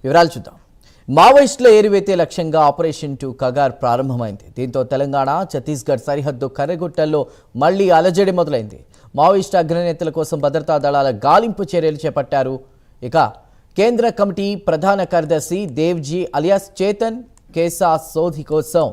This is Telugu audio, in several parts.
వివరాలు చూద్దాం. మావోయిస్టుల ఏరివేతే లక్ష్యంగా ఆపరేషన్ 2 కగార్ ప్రారంభమైంది. దీంతో తెలంగాణ ఛత్తీస్గఢ్ సరిహద్దు కర్రెగుట్టల్లో మళ్లీ అలజడి మొదలైంది. మావోయిస్టు అగ్రనేతల కోసం భద్రతా దళాల గాలింపు చర్యలు చేపట్టారు. ఇక కేంద్ర కమిటీ ప్రధాన కార్యదర్శి దేవ్జీ అలియాస్ చేతన్ కేసా సోధి కోసం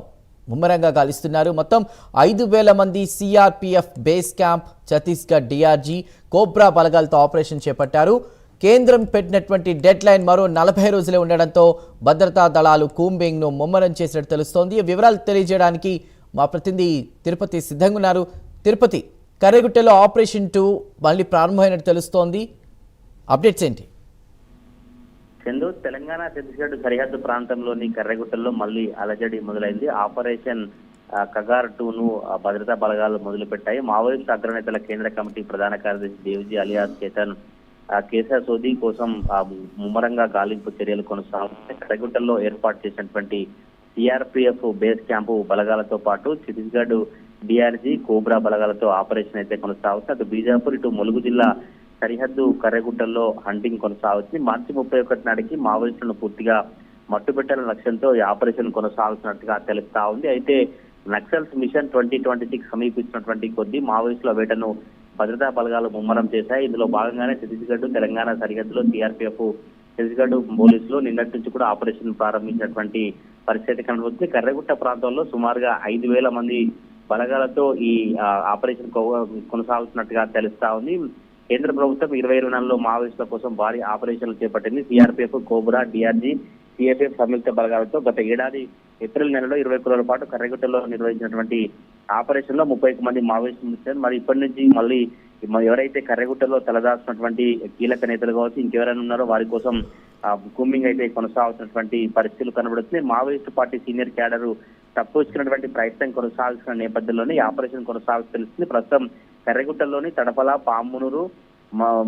ముమ్మరంగా గాలిస్తున్నారు. మొత్తం 5,000 మంది CRPF base camp, Chhattisgarh DRG, COBRA బలగాలతో ఆపరేషన్ చేపట్టారు. కేంద్రం పెట్టినటువంటి డెడ్ లైన్ మరో 40 రోజులే ఉండడంతో భద్రతా దళాలు కూంబింగ్ను ముమ్మరం చేసినట్టు తెలుస్తోంది. వివరాలు తెలియజేయడానికి మా ప్రతినిధి తిరుపతి సిద్ధంగా ఉన్నారు. తిరుపతి, కర్రెగుట్టలో ఆపరేషన్ 2 మళ్ళీ ప్రారంభమైనట్టు తెలుస్తోంది. అప్డేట్స్ ఏంటి? చందు, తెలంగాణ ఛత్తీస్గఢ్ సరిహద్దు ప్రాంతంలోని కర్రెగుట్టల్లో మళ్ళీ అలజడి మొదలైంది. ఆపరేషన్ కగార్ 2ను భద్రతా బలగాలు మొదలుపెట్టాయి. మావోయిస్టు అగ్రనేతల కేంద్ర కమిటీ ప్రధాన కార్యదర్శి దేవ్జీ అలియాస్ చేతన్ కేసా సోధి కోసం ముమ్మరంగా గాలింపు చర్యలు కొనసాగుతాయి. కర్రెగుట్టల్లో ఏర్పాటు చేసినటువంటి సిఆర్పిఎఫ్ బేస్ క్యాంపు బలగాలతో పాటు ఛత్తీస్గఢ్ డిఆర్జీ, కోబ్రా బలగాలతో ఆపరేషన్ అయితే కొనసాగుతుంది. అటు బీజాపూర్, ఇటు ములుగు జిల్లా సరిహద్దు కర్రెగుట్టల్లో హంటింగ్ కొనసాగుతుంది. మార్చి 31 నాటికి మావోయిస్టులను పూర్తిగా మట్టుపెట్టాలనే లక్ష్యంతో ఈ ఆపరేషన్ కొనసాగుతున్నట్టుగా తెలుస్తా ఉంది. అయితే నక్సల్స్ మిషన్ 2026 సమీపిస్తున్నటువంటి కొద్దీ మావోయిస్టుల వేటను భద్రతా బలగాలు ముమ్మరం చేశాయి. ఇందులో భాగంగానే ఛత్తీస్గఢ్ తెలంగాణ సరిహద్దులో సిఆర్పిఎఫ్, ఛత్తీస్గఢ్ పోలీసులు నిన్నటి నుంచి కూడా ఆపరేషన్ ప్రారంభించినటువంటి పరిస్థితి కనబడుతుంది. కర్రెగుట్ట ప్రాంతంలో సుమారుగా 5,000 మంది బలగాలతో ఈ ఆపరేషన్ కొనసాగుతున్నట్టుగా తెలుస్తా ఉంది. కేంద్ర ప్రభుత్వం 2024లో మావోయిస్టుల కోసం భారీ ఆపరేషన్లు చేపట్టింది. సిఆర్పిఎఫ్, కోబ్రా, డిఆర్జీ, సిఎఫ్ఎఫ్ సంయుక్త బలగాలతో గత ఏడాది ఏప్రిల్ నెలలో 20 రోజుల పాటు కర్రెగుట్టలో నిర్వహించినటువంటి ఆపరేషన్ లో 30 మంది మావోయిస్టులు మృతి. మరి ఇప్పటి నుంచి మళ్ళీ ఎవరైతే కర్రెగుట్టలో తలదాచున్నటువంటి కీలక నేతలు కావచ్చు, ఇంకెవరైనా ఉన్నారో వారి కోసం కూంబింగ్ అయితే కొనసాగుతున్నటువంటి పరిస్థితులు కనబడుతుంది. మావోయిస్టు పార్టీ సీనియర్ క్యాడర్ తప్పించుకున్నటువంటి ప్రయత్నం కొనసాగుతున్న నేపథ్యంలోనే ఈ ఆపరేషన్ కొనసాగుతుంది. ప్రస్తుతం కర్రెగుట్టలోని తడపల, పామునూరు,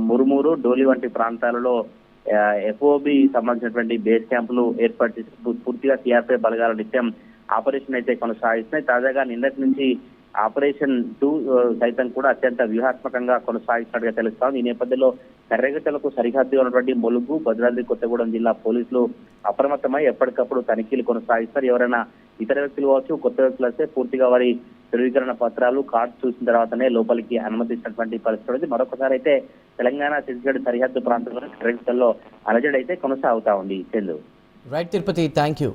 మురుమూరు, డోలి వంటి ప్రాంతాలలో ఎఫ్ఓబి సంబంధించినటువంటి బేస్ క్యాంపులు ఏర్పాటు చేసి పూర్తిగా సిఆర్పిఎఫ్ బలగాల నిత్యం ఆపరేషన్ అయితే కొనసాగిస్తున్నాయి. తాజాగా నిన్నటి నుంచి ఆపరేషన్ 2 సైతం కూడా అత్యంత వ్యూహాత్మకంగా కొనసాగిస్తున్నట్టుగా తెలుస్తాం. ఈ నేపథ్యంలో కర్రెగుట్టలకు సరిహద్దుగా ఉన్నటువంటి ములుగు, భద్రాద్రి కొత్తగూడెం జిల్లా పోలీసులు అప్రమత్తమై ఎప్పటికప్పుడు తనిఖీలు కొనసాగిస్తారు. ఎవరైనా ఇతర వ్యక్తులు కావచ్చు, కొత్త వ్యక్తులు వస్తే పూర్తిగా వారి ధృవీకరణ పత్రాలు, కార్డు చూసిన తర్వాతనే లోపలికి అనుమతించినటువంటి పరిస్థితి. మరొకసారి అయితే తెలంగాణ ఛత్తీస్గఢ్ సరిహద్దు ప్రాంతంలో కర్రెగుట్టల్లో అలజడి అయితే కొనసాగుతా ఉంది. Chandu. Right Tirupati, thank you.